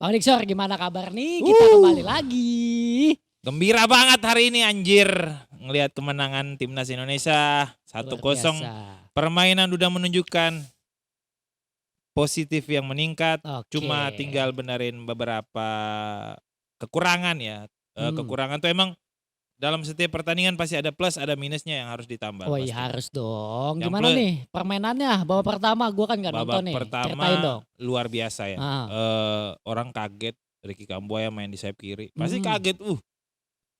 Onyxor gimana kabar nih? Kita kembali lagi. Gembira banget hari ini anjir. Ngelihat kemenangan timnas Indonesia 1-0. Luar biasa. Permainan udah menunjukkan positif yang meningkat. Oke. Cuma tinggal benerin beberapa kekurangan ya. Kekurangan tuh emang dalam setiap pertandingan pasti ada plus ada minusnya yang harus ditambah. Oh iya pasti. harus dong. Yang Gimana nih permainannya babak pertama? Gue kan gak nonton Babak nih. pertama Ceritain dong. luar biasa ya. Orang kaget Ricky Kambuaya main di sayap kiri. Pasti kaget.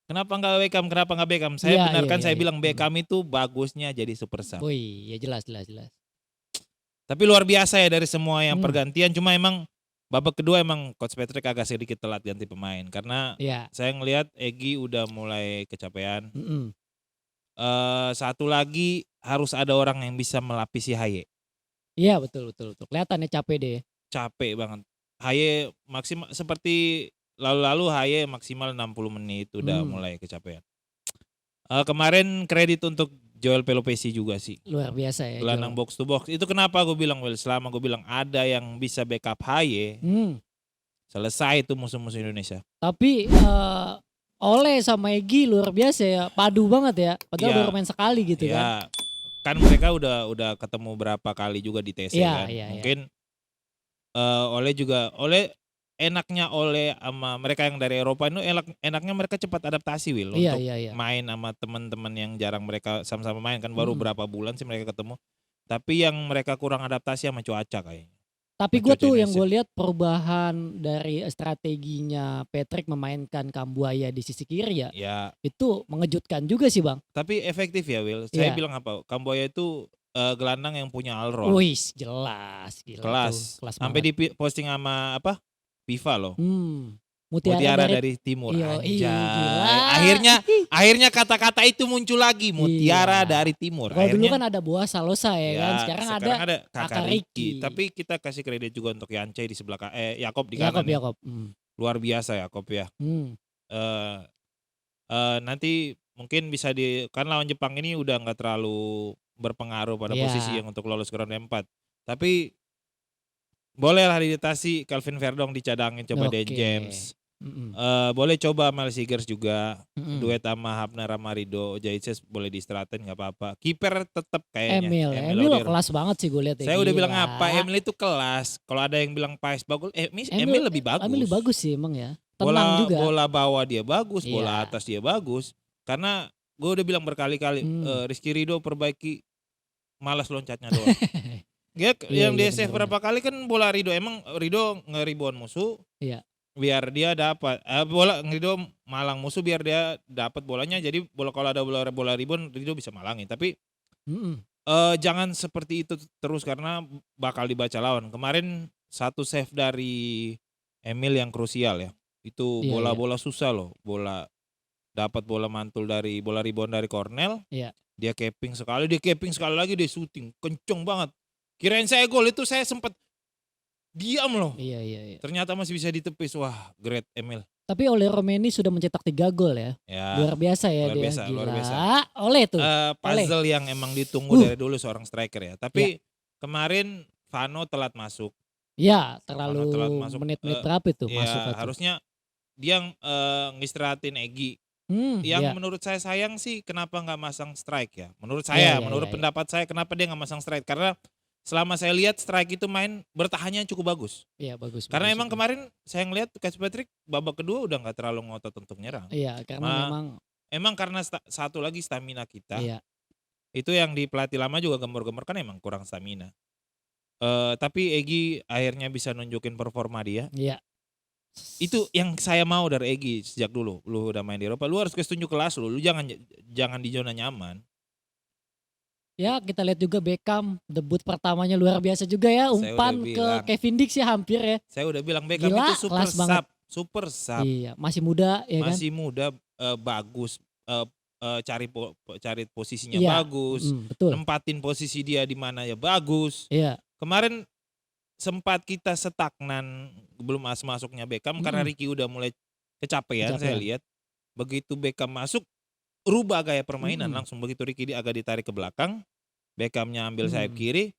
Kenapa nggak Beckham? Kenapa nggak Beckham? Saya benarkan saya bilang Beckham itu bagusnya jadi super sub. Wih, ya jelas. Tapi luar biasa ya dari semua yang pergantian. Cuma emang babak kedua emang Coach Patrick agak sedikit telat ganti pemain. Karena saya ngelihat Egy udah mulai kecapean. Satu lagi harus ada orang yang bisa melapisi Haye. Iya betul. Kelihatannya capek deh. Capek banget. Haye maksimal seperti lalu-lalu Haye maksimal 60 menit udah mulai kecapean. Kemarin kredit untuk Joel Pelopesi juga sih. Luar biasa ya. Gelandang box to box. Itu kenapa gue bilang selama gue bilang ada yang bisa backup Haye. Selesai itu musuh-musuh Indonesia. Tapi Ole sama Egy luar biasa ya. Padu banget ya. Padahal baru main sekali gitu kan. Kan mereka udah ketemu berapa kali juga di TC kan. Mungkin Ole enaknya Ole sama mereka yang dari Eropa itu enaknya mereka cepat adaptasi untuk main sama teman-teman yang jarang mereka sama-sama main kan baru berapa bulan sih mereka ketemu. Tapi yang mereka kurang adaptasi sama cuaca kayaknya. Tapi gue tuh yang gue lihat perubahan dari strateginya Patrick memainkan Kambuaya di sisi kiri ya. Itu mengejutkan juga sih bang. Tapi efektif ya Will. Saya bilang apa? Kambuaya itu gelandang yang punya all round. Wih jelas. Gila kelas sampai di posting sama apa? FIFA loh. Mutiara dari Timur. Gila. Akhirnya kata-kata itu muncul lagi. Mutiara dari Timur. Kalau dulu kan ada Boa Salosa ya kan. Sekarang ada Kakak Ricky. Tapi kita kasih kredit juga untuk Yance di sebelah Yakob di kanan. Yakob. Luar biasa Yakob ya. Nanti mungkin bisa kan lawan Jepang ini udah nggak terlalu berpengaruh pada posisi yang untuk lolos ke round 4. Tapi bolehlah didatasi Calvin Verdong dicadangin coba Dan James. Boleh coba Mel Sigers juga. Duet sama Hapner sama Rido Jaices boleh diistirahatin gak apa-apa. Kiper tetap kayaknya. Emil kelas banget sih gue lihat. Saya udah bilang apa Emil itu kelas. Kalau ada yang bilang Pais bagus, Emil lebih bagus. Emil lebih bagus sih emang ya. Tenang juga. Bola bawah dia bagus, bola atas dia bagus. Karena gue udah bilang berkali-kali Rizky Rido perbaiki malas loncatnya doang. Yang di save berapa kali kan bola Rido. Emang Rido nge-rebound musuh. Biar dia dapat bola Rido malang musuh biar dia dapat bolanya. Jadi kalau ada bola rebound Rido bisa malangin. Tapi jangan seperti itu terus karena bakal dibaca lawan. Kemarin satu save dari Emil yang krusial ya. Itu bola-bola susah loh. Dapat bola mantul dari bola rebound dari Cornell. Dia capping sekali lagi dia shooting. Kenceng banget. Kirain saya gol itu saya sempat diam loh. Iya. Ternyata masih bisa ditepis. Wah, great Emil. Tapi Ole Romeni sudah mencetak 3 gol ya. Luar biasa ya dia. Luar biasa. Ole tuh. Puzzle yang emang ditunggu dari dulu seorang striker ya. Tapi kemarin Vano telat masuk. Iya, terlalu menit-menit berapa itu masuk. Harusnya dia ngistirahatin Egy. Yang menurut saya sayang sih kenapa nggak masang strike ya. Menurut saya, pendapat saya kenapa dia nggak masang strike. Karena selama saya lihat strike itu main bertahannya cukup bagus. Iya bagus. Karena emang kemarin saya ngelihat Coach Patrick babak kedua udah nggak terlalu ngotot untuk nyerang. Iya karena emang karena satu lagi stamina kita. Itu yang di pelatih lama juga gembor-gembor kan emang kurang stamina. Tapi Egy akhirnya bisa nunjukin performa dia. Iya. Itu yang saya mau dari Egy sejak dulu. Lu udah main di Eropa, lu harus tunjuk kelas lu jangan di zona nyaman. Ya kita lihat juga Beckham debut pertamanya luar biasa juga ya, umpan ke Kevin Dix ya hampir ya. Saya udah bilang Beckham itu super sub. Iya, masih muda ya kan. Masih muda, bagus, cari posisinya bagus, nempatin posisi dia di mana ya bagus. Kemarin sempat kita stagnan belum masuknya Beckham karena Ricky udah mulai kecapean. Saya lihat. Begitu Beckham masuk rubah gaya permainan langsung begitu Ricky agak ditarik ke belakang, Beckhamnya ambil sayap kiri,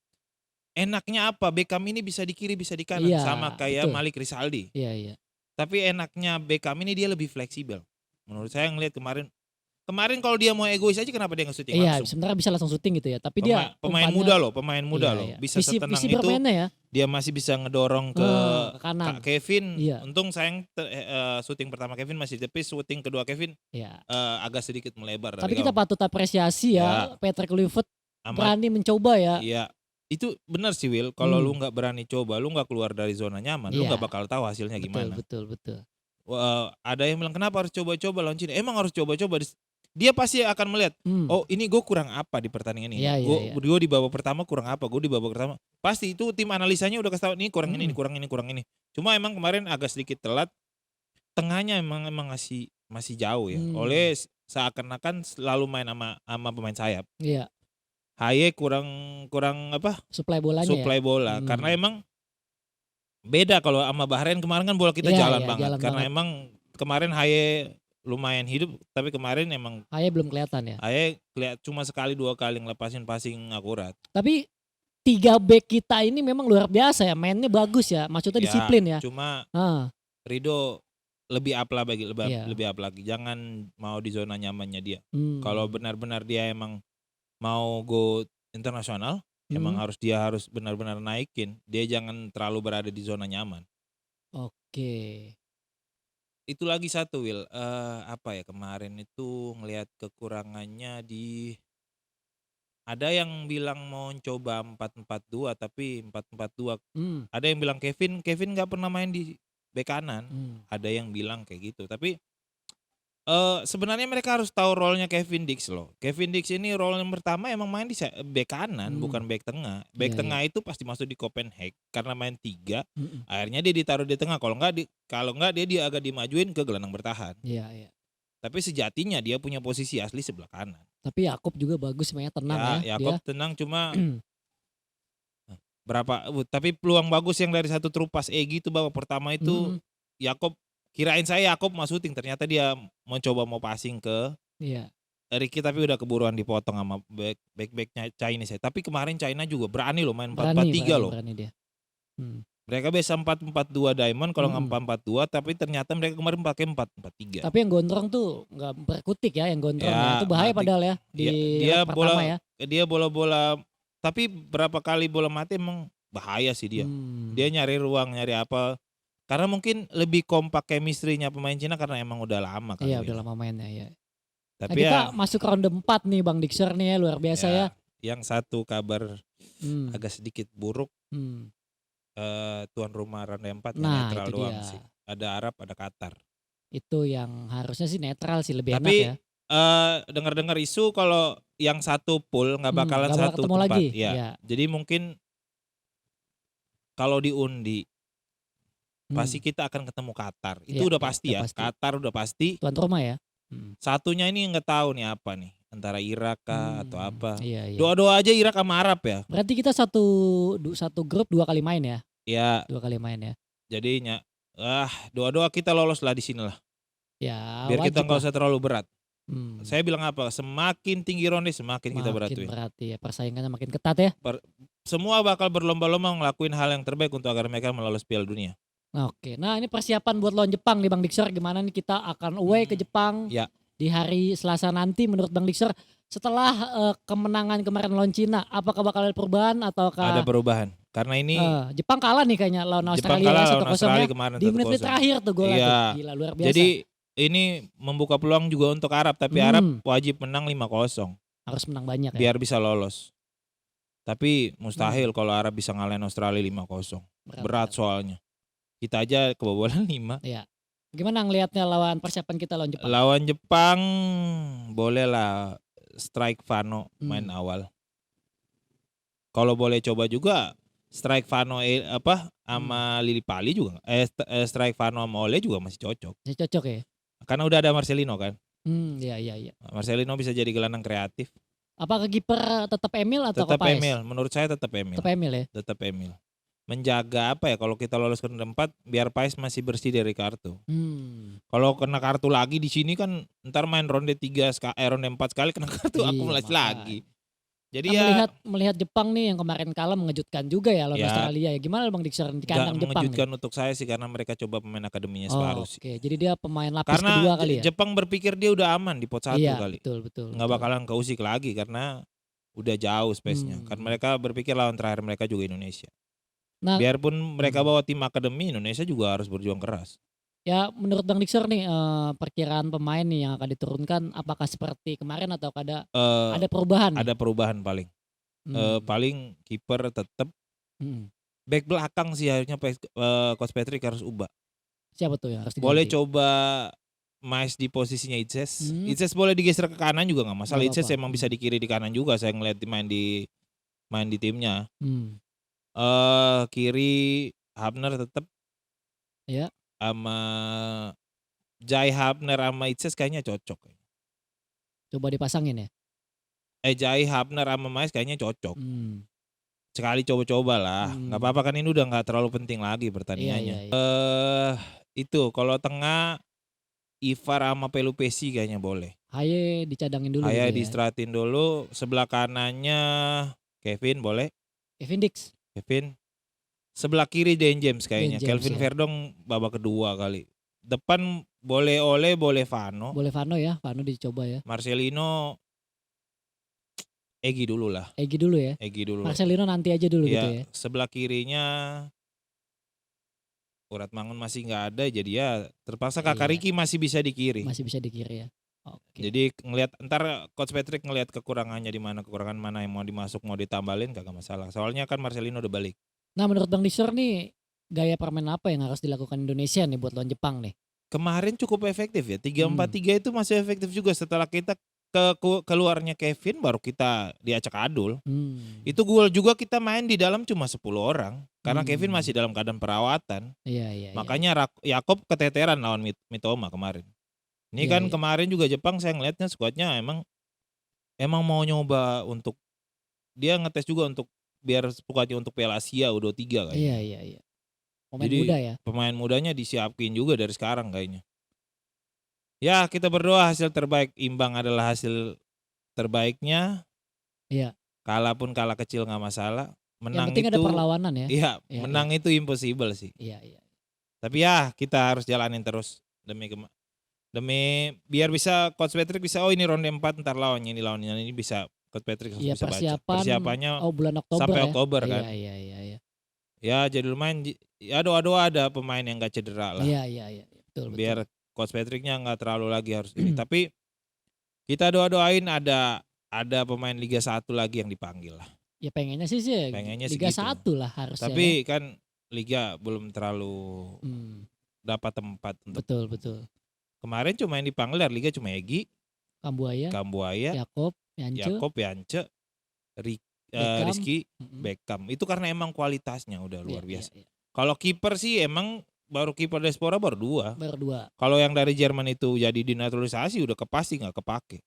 enaknya apa? Beckham ini bisa di kiri, bisa di kanan, sama kayak betul. Malik Rizaldi. Iya. Tapi enaknya Beckham ini dia lebih fleksibel. Menurut saya ngelihat kemarin kalau dia mau egois aja kenapa dia nggak syuting langsung? Iya, sebenarnya bisa langsung syuting gitu ya. Tapi dia pemain muda loh, iya. bisa setenang visi itu. bermainnya ya. Dia masih bisa ngedorong ke kanan. Kevin. Iya. Untung sayang syuting pertama Kevin masih, tapi syuting kedua Kevin agak sedikit melebar. Tapi kita patut apresiasi ya, Patrick Kluivert berani mencoba ya. Iya. Itu benar sih Will, kalau lu nggak berani coba, lu nggak keluar dari zona nyaman, lu nggak bakal tahu hasilnya gimana. Betul. Ada yang bilang kenapa harus coba-coba lawan Cina? Emang harus coba-coba. Dia pasti akan melihat, oh ini gue kurang apa di pertandingan ini. Gue di babak pertama kurang apa, gue di babak pertama. Pasti itu tim analisanya udah kasih tahu, ini kurang ini, kurang ini. Cuma emang kemarin agak sedikit telat. Tengahnya emang masih jauh ya. Oleh seakan-akan selalu main sama pemain sayap. Iya. Haye kurang apa? Suplai bola. Karena emang beda kalau sama Bahrain kemarin kan bola kita jalan banget. Karena emang kemarin Haye lumayan hidup, tapi kemarin emang Haye belum kelihatan ya. Haye cuma sekali 2 kali ngelepasin passing akurat. Tapi 3 back kita ini memang luar biasa ya, mainnya bagus ya, maksudnya disiplin ya. Cuma Rido lebih up lagi. Jangan mau di zona nyamannya dia. Kalau benar-benar dia emang mau go internasional, emang dia harus benar-benar naikin. Dia jangan terlalu berada di zona nyaman. Oke. Itu lagi satu Will, kemarin itu ngelihat kekurangannya ada yang bilang mau coba 4-4-2 tapi 4-4-2. Ada yang bilang Kevin nggak pernah main di bek kanan. Ada yang bilang kayak gitu. Tapi sebenarnya mereka harus tahu role-nya Kevin Dix loh. Kevin Dix ini role yang pertama emang main di bek kanan, bukan bek tengah. Bek tengah itu pasti masuk di Copenhagen karena main 3. Akhirnya dia ditaruh di tengah. Kalau enggak dia agak dimajuin ke gelandang bertahan. Iya. Tapi sejatinya dia punya posisi asli sebelah kanan. Tapi Yakob juga bagus mainnya, tenang ya. Yakob tenang, cuma tapi peluang bagus yang dari satu terupas gitu babak pertama itu Yakob. Kirain saya Yakob mau syuting, ternyata dia mau passing ke Ricky, tapi udah keburuan dipotong sama back-backnya Chinese. Tapi kemarin China juga berani loh main 4-4-3 loh. Berani dia. Mereka biasa 4-4-2 diamond kalau nggak 4-4-2, tapi ternyata mereka kemarin pakai 4-4-3. Tapi yang gondrong tuh nggak berkutik ya, yang gondrong itu bahaya padahal ya dia pertama ya. Dia bola-bola, tapi berapa kali bola mati emang bahaya sih dia. Dia nyari ruang, nyari apa. Karena mungkin lebih kompak chemistry-nya pemain Cina karena emang udah lama kan. Iya, udah lama mainnya ya. Tapi kita masuk ke ronde 4 nih Bang Dixer nih ya, luar biasa ya. Yang satu kabar agak sedikit buruk. Tuan rumah ronde 4 netral doang sih. Ada Arab, ada Qatar. Itu yang harusnya sih netral sih, lebih enak ya. Dengar-dengar isu kalau yang satu pool nggak bakalan satu tempat. Lagi. Ya. Jadi mungkin kalau diundi pasti kita akan ketemu Qatar. Itu udah pasti ya. Qatar udah pasti. Tuan rumah ya. Satunya ini nggak tahu nih apa nih. Antara Irak kah atau apa. Iya. Doa-doa aja Irak sama Arab ya. Berarti kita satu grup 2 kali main ya. Iya. 2 kali main ya. Jadinya doa-doa kita lolos lah di sini lah. Ya. Biar kita nggak usah terlalu berat. Saya bilang apa? Semakin tinggi ronde semakin kita berat. Makin berat ya. Persaingannya makin ketat ya. Semua bakal berlomba-lomba ngelakuin hal yang terbaik untuk agar mereka lolos Piala Dunia. Oke, nah ini persiapan buat lawan Jepang nih Bang Dixer, gimana nih kita akan away ke Jepang di hari Selasa nanti menurut Bang Dixer setelah kemenangan kemarin lawan Cina, apakah bakal ada perubahan ataukah? Ada perubahan, karena ini Jepang kalah nih kayaknya lawan Australia 1-0 ya, di menit terakhir tuh golnya tuh, gila luar biasa. Jadi ini membuka peluang juga untuk Arab, tapi Arab wajib menang 5-0. Harus menang banyak ya. Biar bisa lolos. Tapi mustahil kalau Arab bisa ngalahin Australia 5-0. Berat soalnya. Kita aja kebobolan 5. Iya. Gimana ngelihatnya lawan persiapan kita lawan Jepang? Lawan Jepang bolehlah strike Vano main awal. Kalau boleh coba juga strike Vano sama Lili Pali juga. Strike Vano sama Ole juga masih cocok. Masih cocok ya? Karena udah ada Marcelino kan. Iya. Marcelino bisa jadi gelandang kreatif. Apakah kiper tetap Emil atau tetap Paes? Emil, menurut saya tetap Emil. Tetap Emil ya? Tetap Emil. Menjaga kalau kita lolos ke ronde 4 biar Paes masih bersih dari kartu. Kalau kena kartu lagi di sini kan ntar main ronde 4 sekali kena kartu akumulasi lagi. Jadi Nah, melihat Jepang nih yang kemarin kalah mengejutkan juga ya lawan Ya. Australia ya. Gimana Bang Dixer di nggak kandang Jepang nih? mengejutkan untuk saya sih karena mereka coba pemain akademinya separuh sih. Oke, jadi dia pemain lapis Karena kedua kali ya? Jepang berpikir dia udah aman di pot 1 Iya, kali. betul. Nggak bakalan keusik lagi karena udah jauh space-nya. Kan mereka berpikir lawan terakhir mereka juga Indonesia. Nah, Biarpun mereka bawa tim akademi, Indonesia juga harus berjuang keras. ya menurut Bang Dixer nih perkiraan pemain nih yang akan diturunkan apakah seperti kemarin atau ada perubahan nih? Ada perubahan paling. Paling kiper tetap. Back belakang sih harusnya Coach Patrick harus ubah. Siapa tuh yang harus diganti? Boleh coba Mais di posisinya Itses. Itses boleh digeser ke kanan juga nggak masalah. Itses emang bisa di kiri di kanan juga. Saya ngeliat main di timnya. Kiri Hapner tetap. Ya. Sama Jai Hapner sama Itses kayaknya cocok. Coba dipasangin ya? Jai Hapner sama Mais kayaknya cocok. Sekali coba-coba lah. Nggak apa-apa kan ini udah nggak terlalu penting lagi pertandingannya. Iya. Itu kalau tengah Ivar sama Pelupesi kayaknya boleh. Haye dicadangin dulu. Haye gitu distratin dulu. Sebelah kanannya Kevin boleh. Kevin Dix. Sebelah kiri Dan James kayaknya. Kelvin ya. Verdong babak kedua kali. Depan boleh Ole, boleh Vano. Boleh Vano ya, Vano dicoba ya. Marcelino Egi dulu lah. Egi dulu ya. Marcelino nanti aja dulu gitu ya. Sebelah kirinya Urat Mangun masih nggak ada, jadi ya terpaksa Kakak Riki masih bisa di kiri. Masih bisa di kiri ya. Oke. Jadi ngelihat ntar Coach Patrick ngelihat kekurangannya di mana, kekurangan mana yang mau dimasuk, mau ditambalin kagak masalah. Soalnya kan Marcelino udah balik. Nah, menurut Bang Dixer nih gaya permainan apa yang harus dilakukan Indonesia nih buat lawan Jepang nih? Kemarin cukup efektif ya. 3-4-3 itu masih efektif juga setelah kita keluarnya Kevin baru kita diacak adul. Itu gol juga kita main di dalam cuma 10 orang karena Kevin masih dalam keadaan perawatan. Iya. Makanya Yakob keteteran lawan Mitoma kemarin. Ini kan kemarin juga Jepang saya ngeliatnya skuadnya emang mau nyoba untuk dia ngetes juga untuk biar skuadnya untuk Piala Asia U23 kayaknya. Iya. Pemain muda ya. Pemain mudanya disiapin juga dari sekarang kayaknya. Ya kita berdoa hasil terbaik, imbang adalah hasil terbaiknya. Iya. Kalah pun kalah kecil nggak masalah. Menang yang penting itu ada perlawanan ya. Iya, menang itu impossible sih. Iya. Tapi ya kita harus jalanin terus demi biar bisa Coach Patrick bisa ini ronde 4 ntar lawannya ini bisa Coach Patrick bisa baca. Persiapannya bulan Oktober sampai ya? Oktober kan. Iya. Ya jadi lumayan ya doa-doa ada pemain yang gak cedera lah. Iya. Betul. Biar Coach Patricknya nggak terlalu lagi harus ini. Tapi kita doain ada pemain Liga 1 lagi yang dipanggil lah. Ya pengennya sih Liga 1 lah harusnya. Tapi kan Liga belum terlalu dapat tempat untuk. Betul. Kemarin cuma yang dipanggil dari Liga cuma Egi, Kambuaya, Yakob, Yance, Rizky, Beckham. Itu karena emang kualitasnya udah luar biasa. Iya. Kalau kiper sih emang baru kiper Diaspora baru dua. Kalau yang dari Jerman itu jadi dinaturalisasi udah pasti nggak kepake.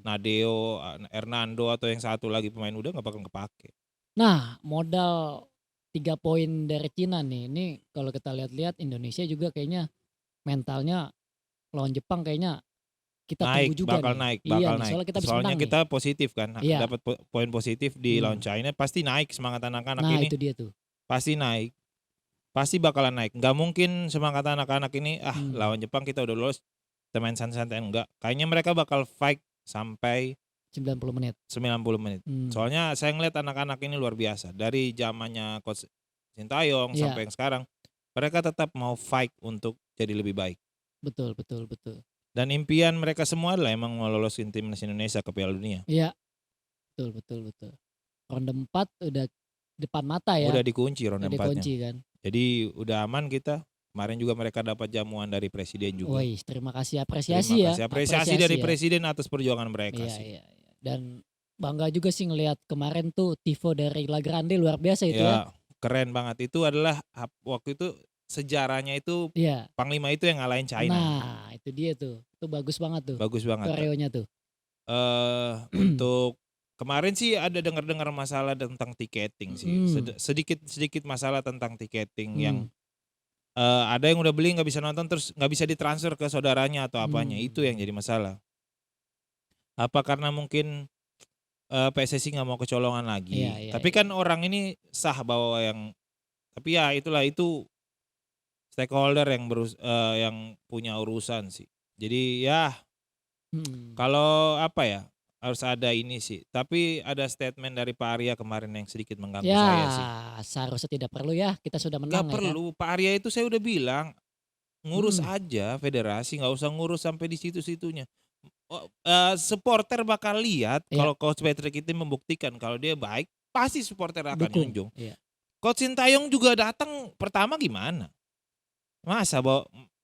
Nadeo, Hernando atau yang satu lagi pemain udah nggak bakal kepake. Nah, modal 3 poin dari Cina nih. Ini kalau kita lihat-lihat Indonesia juga kayaknya mentalnya lawan Jepang kayaknya kita tunggu juga bakal nih. naik. Soalnya kita positif kan, iya. dapat poin positif di lawan China pasti naik semangat anak-anak ini. Nah, itu dia tuh. Pasti naik. Pasti bakalan naik. Nggak mungkin semangat anak-anak ini lawan Jepang kita udah lolos kita main santai-santai, enggak. Kayaknya mereka bakal fight sampai 90 menit. Soalnya saya ngeliat anak-anak ini luar biasa. Dari zamannya Coach Sintayong sampai yang sekarang mereka tetap mau fight untuk jadi lebih baik. Betul. Dan impian mereka semua adalah emang mau lolosin timnas Indonesia ke Piala Dunia. Iya. Betul. Ronde 4 udah depan mata ya. Udah dikunci ronde 4-nya. Dikunci kan. Jadi udah aman kita. Kemarin juga mereka dapat jamuan dari presiden juga. Wih, terima kasih apresiasi dari presiden atas perjuangan mereka sih. Iya. Dan bangga juga sih ngelihat kemarin tuh tifo dari La Grande luar biasa itu ya. Keren banget. Itu adalah waktu itu sejarahnya itu Panglima itu yang ngalahin China. Nah, itu dia tuh. Itu bagus banget tuh. Koreonya tuh. Untuk kemarin sih ada dengar-dengar masalah tentang tiketing sih. Sedikit masalah tentang tiketing yang ada yang udah beli nggak bisa nonton terus nggak bisa ditransfer ke saudaranya atau apanya. Itu yang jadi masalah. Apa karena mungkin PSSI nggak mau kecolongan lagi. Iya, Tapi kan orang ini sah bahwa tapi ya itulah itu stakeholder yang punya urusan sih. Jadi ya kalau apa ya harus ada ini sih. Tapi ada statement dari Pak Arya kemarin yang sedikit mengganggu Ya, saya sih. seharusnya tidak perlu ya, kita sudah menang Gak ya kan. perlu. Pak Arya itu saya udah bilang ngurus aja federasi, nggak usah ngurus sampai di situ-situnya. Supporter bakal lihat kalau Coach Patrick itu membuktikan kalau dia baik, pasti supporter akan nyunjung. Iya. Coach Sintayong juga datang pertama gimana?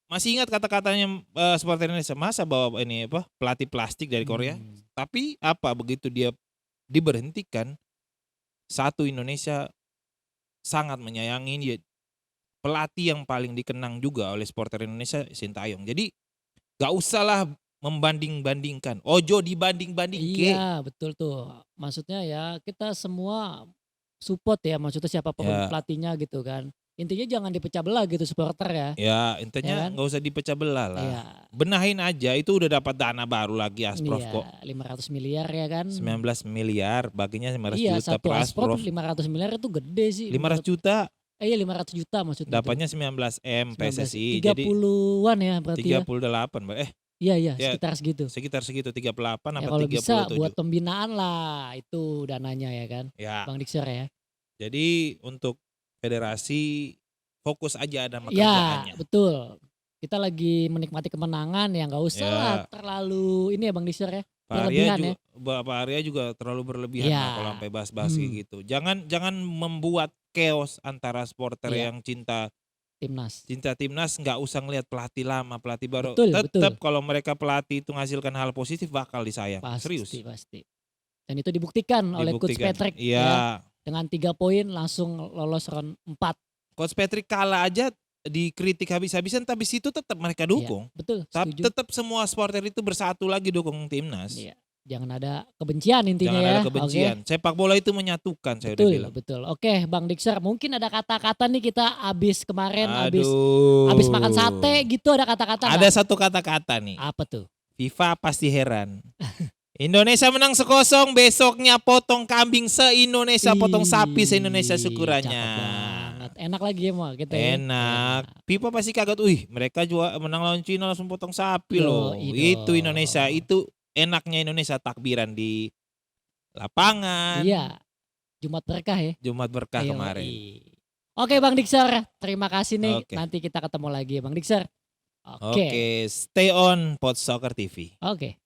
Masih ingat kata-katanya supporter Indonesia, masa bawa ini pelatih plastik dari Korea? Tapi begitu dia diberhentikan, satu Indonesia sangat menyayangi dia. Pelatih yang paling dikenang juga oleh supporter Indonesia Sintayong. Jadi gak usahlah membanding-bandingkan. Ojo dibanding-banding. Iya betul tuh. Maksudnya ya kita semua support ya, maksudnya siapapun pelatihnya gitu kan. Intinya jangan dipecah belah gitu supporter ya. Ya intinya nggak usah dipecah belah lah. Iya. Benahin aja, itu udah dapat dana baru lagi Asprof kok. 500 miliar ya kan. 19 miliar, baginya 500 juta satu per Asprof. 500 miliar itu gede sih. 500 juta. Iya 500 juta maksudnya. Dapatnya 19 M PSSI. 30-an ya berarti 38 Iya sekitar segitu. Sekitar segitu 38 ya, apa 37. Kalau bisa buat pembinaan lah itu dananya ya kan. Ya. Bang Diksar ya. Jadi untuk federasi fokus aja ada Ya kerjaannya. betul. Kita lagi menikmati kemenangan ya nggak usah lah terlalu ini ya Bang Diksar ya. Pak Arya juga terlalu berlebihan lah kalau sampai bahas-bahas kayak gitu. Jangan membuat chaos antara supporter yang cinta timnas nggak usah ngelihat pelatih lama, pelatih baru. Tetap kalau mereka pelatih itu menghasilkan hal positif bakal disayang. Serius. Pasti. Dan itu dibuktikan oleh Coach Patrick ya. Dengan 3 poin langsung lolos round 4. Coach Patrick kalah aja dikritik habis-habisan, tapi situ tetap mereka dukung. Iya, betul. Tetap semua supporter itu bersatu lagi dukung timnas. Iya. Jangan ada kebencian intinya. Jangan ada kebencian. Sepak bola itu menyatukan, saya udah bilang. Betul. Oke, Bang Diksar, mungkin ada kata-kata nih kita habis makan sate gitu, ada kata-kata. Ada satu kata-kata nih. Apa tuh? FIFA pasti heran. Indonesia menang 1-0, besoknya potong kambing se-Indonesia, potong sapi se-Indonesia syukurannya. Enak lagi ya mah gitu. Enak. FIFA pasti kaget, mereka juga menang lawan Cina langsung potong sapi loh. Itu Indonesia, itu enaknya Indonesia, takbiran di lapangan. Iya. Jumat berkah ya. Jumat berkah kemarin. Oke Bang Diksar, terima kasih nih. Nanti kita ketemu lagi ya Bang Diksar. Oke, stay on Pod Soccer TV. Oke.